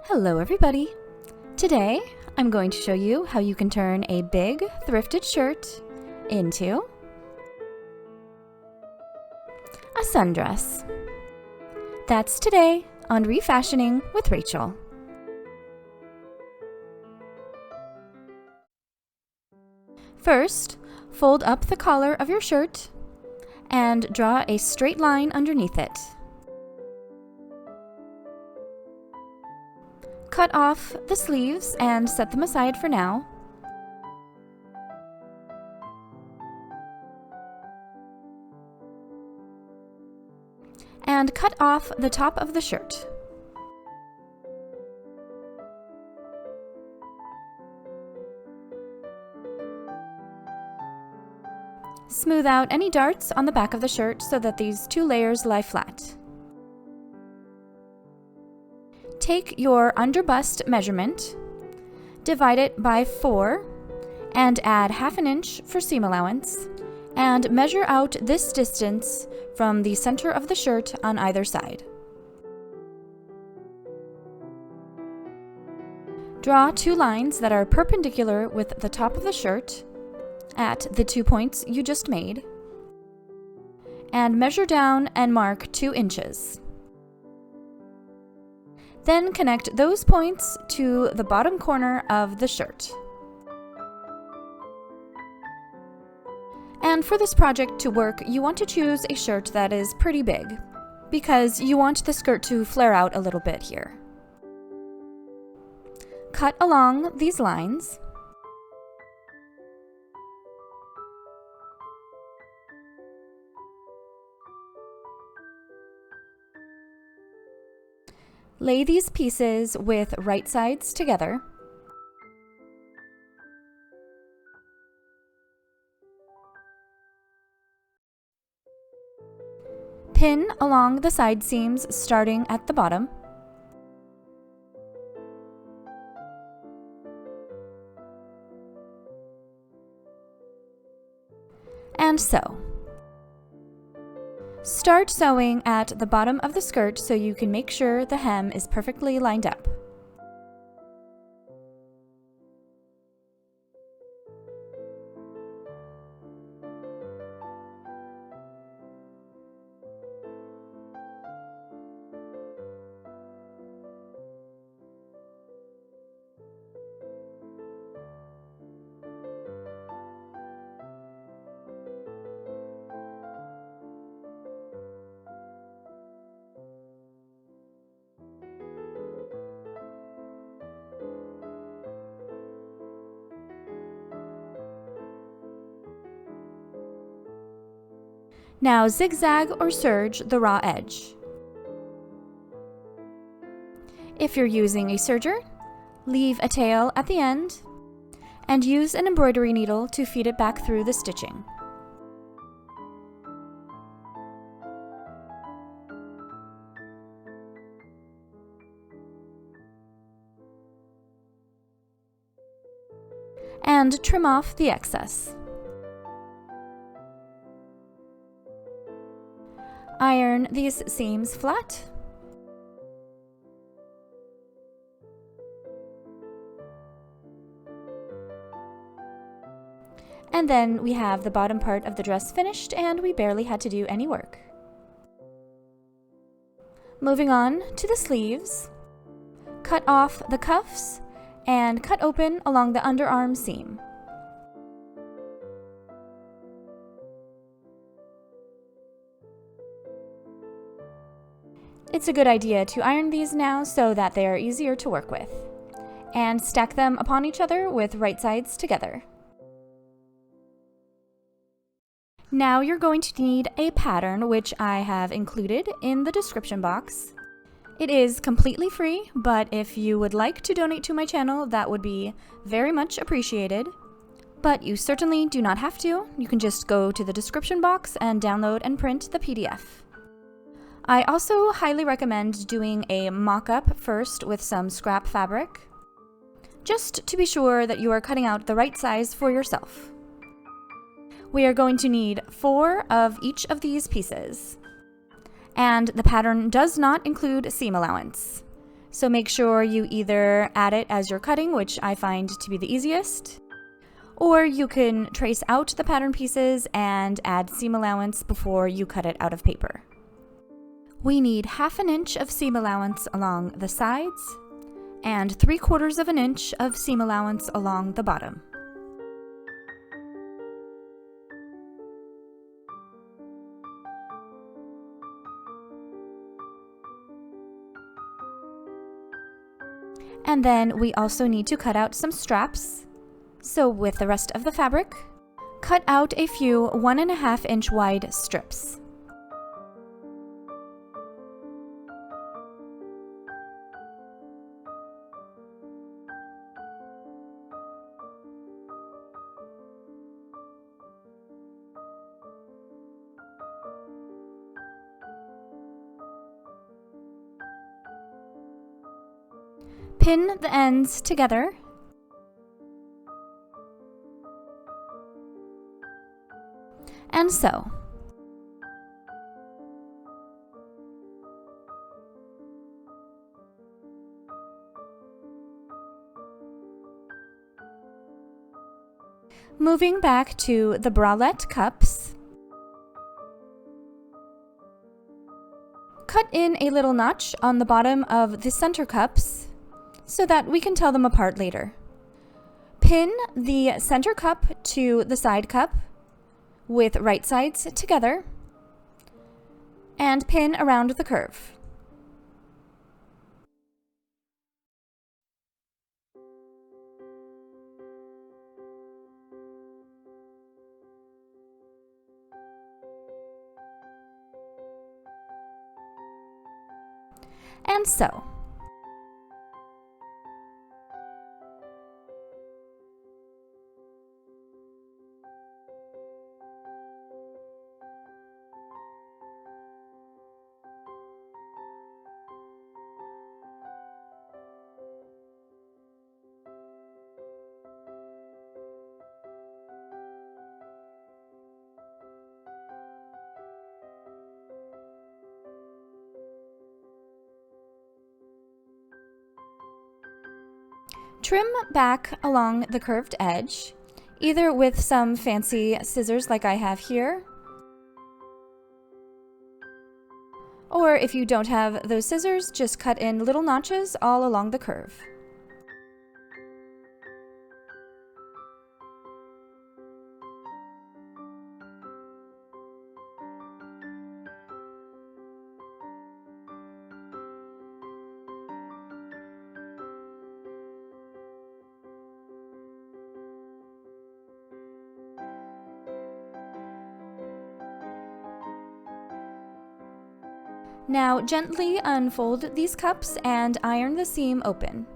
Hello everybody! Today I'm going to show you how you can turn a big thrifted shirt into a sundress. That's today on Refashioning with Rachel. First, fold up the collar of your shirt and draw a straight line underneath it. Cut off the sleeves and set them aside for now. And cut off the top of the shirt. Smooth out any darts on the back of the shirt so that these two layers lie flat. Take your underbust measurement, divide it by 4, and add 1/2 inch for seam allowance, and measure out this distance from the center of the shirt on either side. Draw 2 lines that are perpendicular with the top of the shirt at the 2 points you just made, and measure down and mark 2 inches. Then connect those points to the bottom corner of the shirt. And for this project to work, you want to choose a shirt that is pretty big, because you want the skirt to flare out a little bit here. Cut along these lines. Lay these pieces with right sides together. Pin along the side seams starting at the bottom. And sew. Start sewing at the bottom of the skirt so you can make sure the hem is perfectly lined up. Now zigzag or serge the raw edge. If you're using a serger, leave a tail at the end and use an embroidery needle to feed it back through the stitching. And trim off the excess. Iron these seams flat. And then we have the bottom part of the dress finished, and we barely had to do any work. Moving on to the sleeves. Cut off the cuffs and cut open along the underarm seam. It's a good idea to iron these now so that they are easier to work with, and stack them upon each other with right sides together. Now you're going to need a pattern, which I have included in the description box. It is completely free, but if you would like to donate to my channel, that would be very much appreciated. But you certainly do not have to. You can just go to the description box and download and print the PDF. I also highly recommend doing a mock-up first with some scrap fabric, just to be sure that you are cutting out the right size for yourself. We are going to need 4 of each of these pieces, and the pattern does not include seam allowance. So make sure you either add it as you're cutting, which I find to be the easiest, or you can trace out the pattern pieces and add seam allowance before you cut it out of paper. We need 1/2 inch of seam allowance along the sides and 3/4 of an inch of seam allowance along the bottom. And then we also need to cut out some straps. So with the rest of the fabric, cut out a few 1.5 inch wide strips. Pin the ends together and sew. Moving back to the bralette cups, cut in a little notch on the bottom of the center cups so that we can tell them apart later. Pin the center cup to the side cup with right sides together and pin around the curve. And sew. Trim back along the curved edge, either with some fancy scissors like I have here, or if you don't have those scissors, just cut in little notches all along the curve. Now gently unfold these cups and iron the seam open.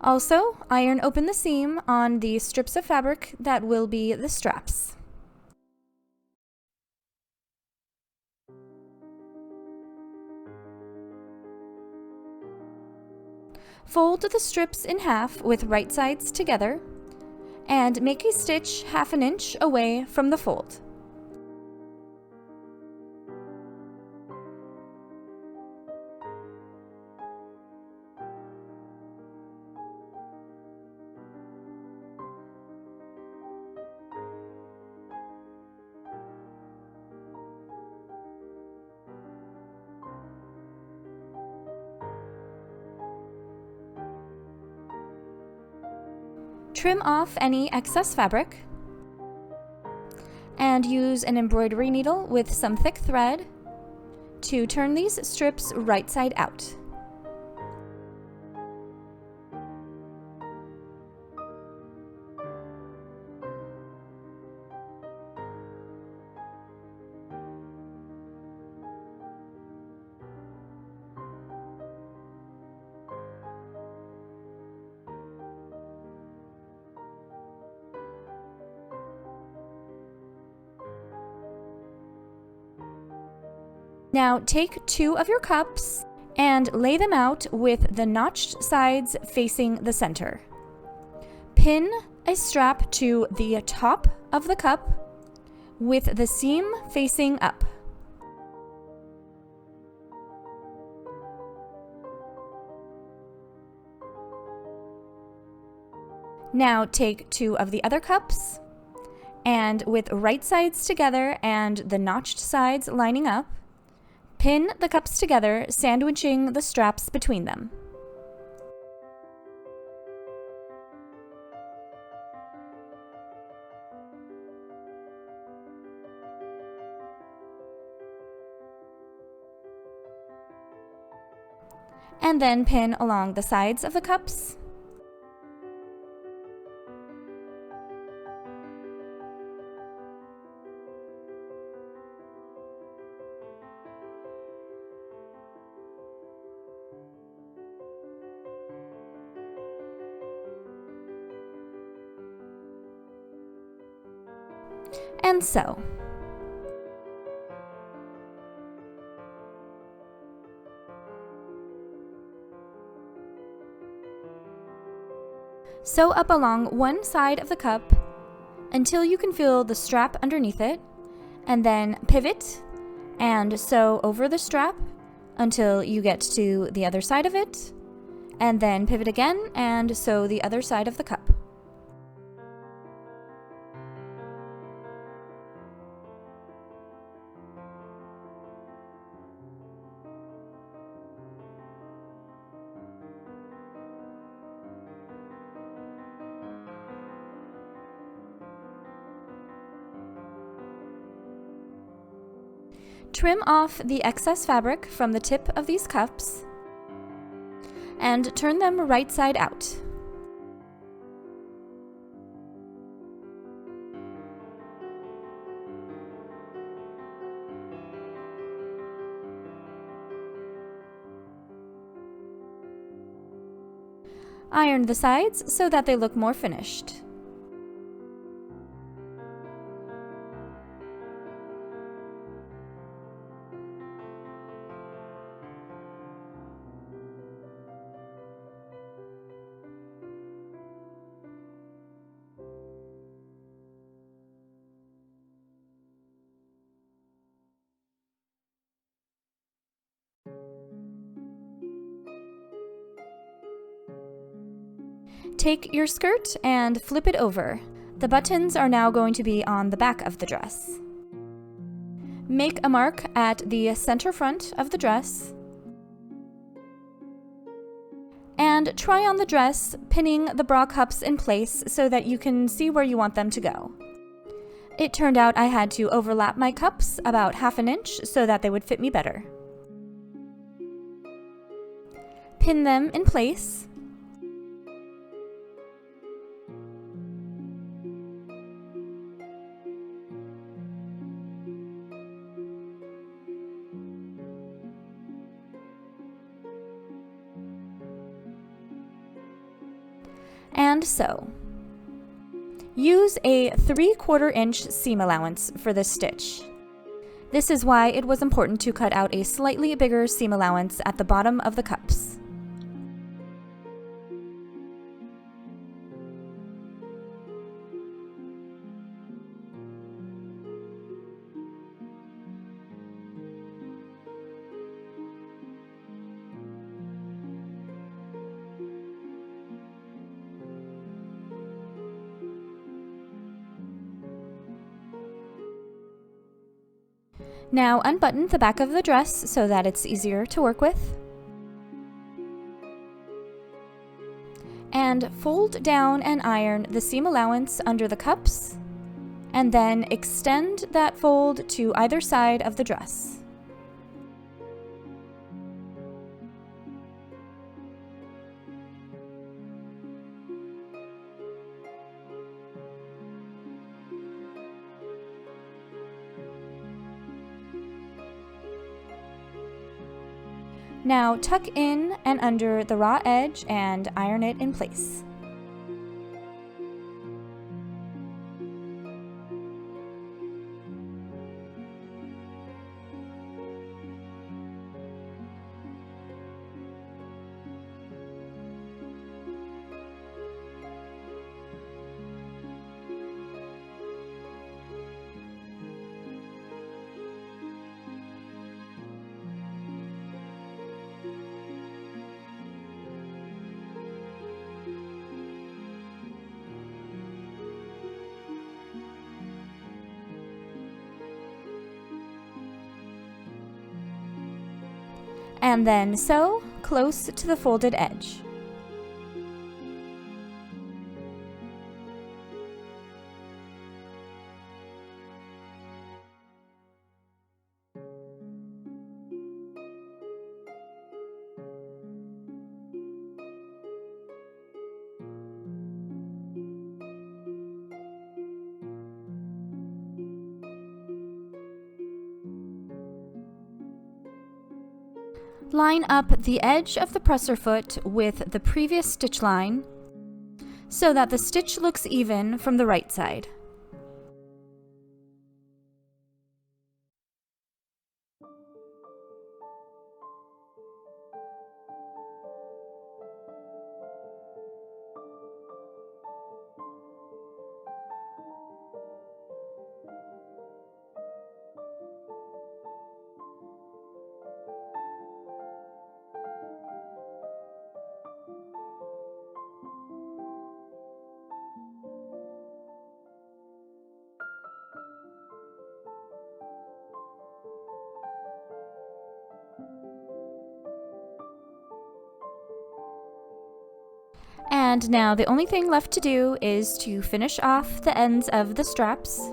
Also, iron open the seam on the strips of fabric that will be the straps. Fold the strips in half with right sides together and make a stitch 1/2 inch away from the fold. Trim off any excess fabric and use an embroidery needle with some thick thread to turn these strips right side out. Now take 2 of your cups and lay them out with the notched sides facing the center. Pin a strap to the top of the cup with the seam facing up. Now take 2 of the other cups and with right sides together and the notched sides lining up, pin the cups together, sandwiching the straps between them. And then pin along the sides of the cups. And sew. Sew up along one side of the cup until you can feel the strap underneath it, and then pivot and sew over the strap until you get to the other side of it, and then pivot again and sew the other side of the cup. Trim off the excess fabric from the tip of these cups and turn them right side out. Iron the sides so that they look more finished. Take your skirt and flip it over. The buttons are now going to be on the back of the dress. Make a mark at the center front of the dress and try on the dress, pinning the bra cups in place so that you can see where you want them to go. It turned out I had to overlap my cups about 1/2 inch so that they would fit me better. Pin them in place. And sew. Use a 3/4 inch seam allowance for this stitch. This is why it was important to cut out a slightly bigger seam allowance at the bottom of the cups. Now unbutton the back of the dress so that it's easier to work with. And fold down and iron the seam allowance under the cups, and then extend that fold to either side of the dress. Now tuck in and under the raw edge and iron it in place. and then sew close to the folded edge. Line up the edge of the presser foot with the previous stitch line so that the stitch looks even from the right side. And now the only thing left to do is to finish off the ends of the straps.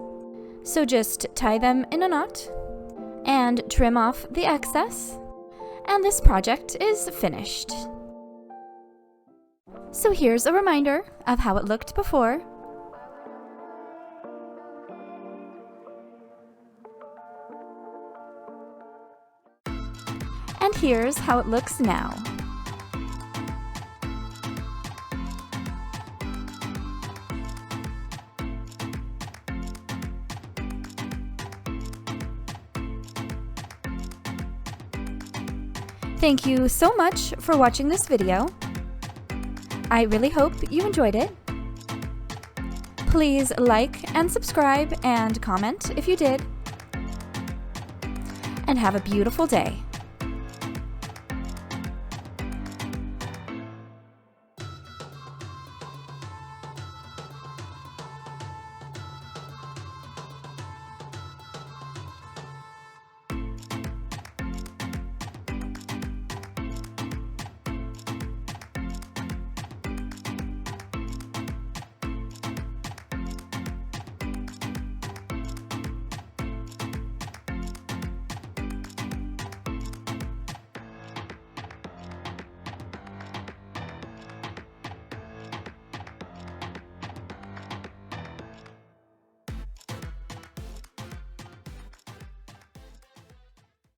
So just tie them in a knot and trim off the excess, and this project is finished. So here's a reminder of how it looked before. And here's how it looks now. Thank you so much for watching this video. I really hope you enjoyed it. Please like and subscribe and comment if you did. And have a beautiful day.